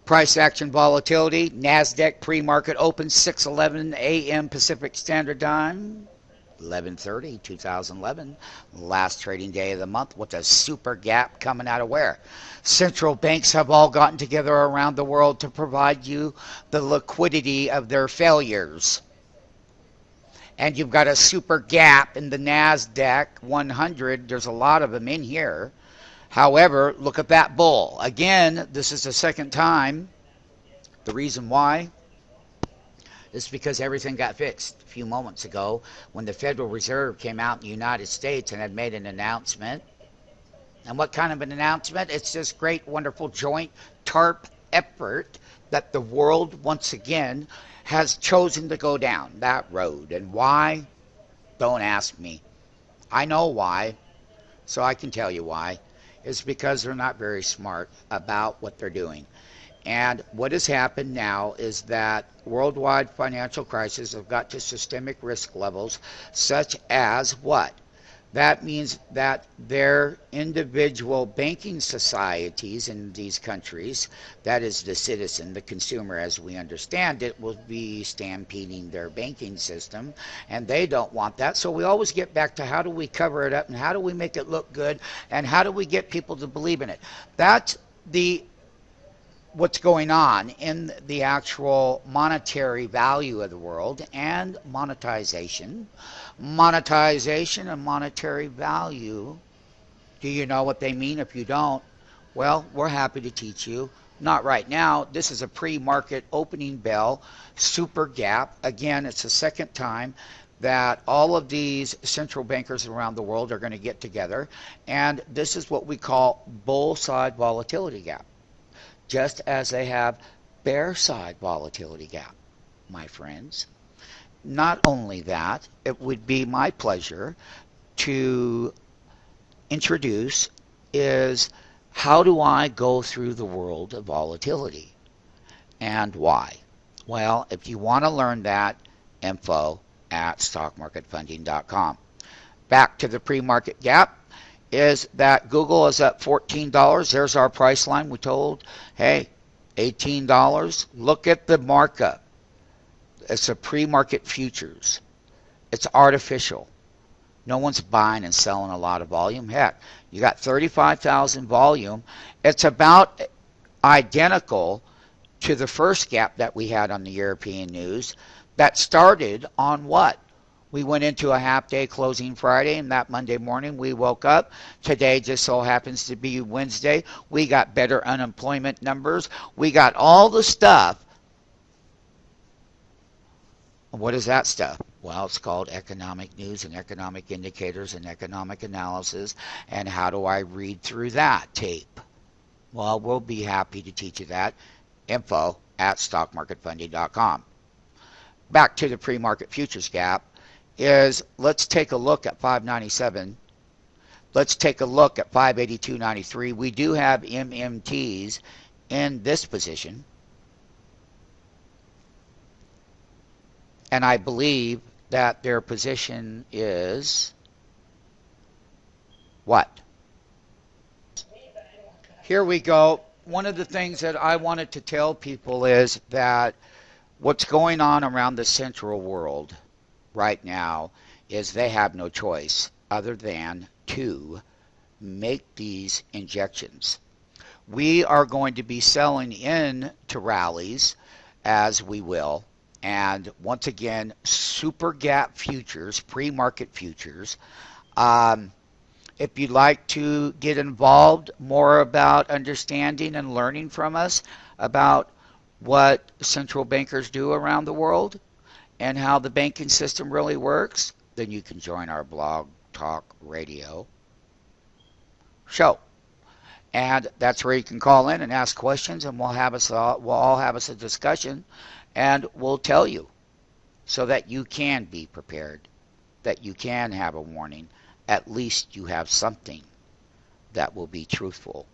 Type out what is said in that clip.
Price action volatility, Nasdaq pre-market open 6:11 a.m. Pacific Standard Time, 11:30, 2011, last trading day of the month with a super gap coming out of where? Central banks have all gotten together around the world to provide you the liquidity of their failures. And you've got a super gap in the Nasdaq 100. There's a lot of them in here. However, look at that bull. Again, this is the second time. The reason why is because everything got fixed a few moments ago when the Federal Reserve came out in the United States and had made an announcement. And what kind of an announcement? It's this great, wonderful joint TARP effort that the world, once again, has chosen to go down that road. And why? Don't ask me. I know why, so I can tell you why. It's because they're not very smart about what they're doing. And what has happened now is that worldwide financial crises have got to systemic risk levels such as what? That means that their individual banking societies in these countries, that is the citizen, the consumer as we understand it, will be stampeding their banking system, and they don't want that. So we always get back to how do we cover it up and how do we make it look good and how do we get people to believe in it. That's what's going on in the actual monetary value of the world and monetization. Monetization and monetary value. Do you know what they mean? If you don't, well, we're happy to teach you. Not right now. This is a pre-market opening bell, super gap. Again, it's the second time that all of these central bankers around the world are going to get together, and this is what we call bull side volatility gap. Just as they have bear side volatility gap, my friends. Not only that, it would be my pleasure to introduce is how do I go through the world of volatility and why? Well, if you want to learn that, info at stockmarketfunding.com. Back to the pre-market gap. Is that Google is up $14. There's our price line. We told, hey, $18. Look at the markup. It's a pre-market futures. It's artificial. No one's buying and selling a lot of volume. Heck, you got 35,000 volume. It's about identical to the first gap that we had on the European news that started on what? We went into a half-day closing Friday, and that Monday morning we woke up. Today just so happens to be Wednesday. We got better unemployment numbers. We got all the stuff. What is that stuff? Well, it's called economic news and economic indicators and economic analysis. And how do I read through that tape? Well, we'll be happy to teach you that. Info at stockmarketfunding.com. Back to the pre-market futures gap. Is let's take a look at 597. Let's take a look at 582.93. We do have MMTs in this position. And I believe that their position is what? Here we go. One of the things that I wanted to tell people is that what's going on around the central world right now is they have no choice other than to make these injections. We are going to be selling in to rallies as we will. And once again, super gap futures, pre-market futures. If you'd like to get involved more about understanding and learning from us about what central bankers do around the world, and how the banking system really works, then you can join our blog talk radio show. And that's where you can call in and ask questions, and we'll all have us a discussion, and we'll tell you so that you can be prepared, that you can have a warning. At least you have something that will be truthful.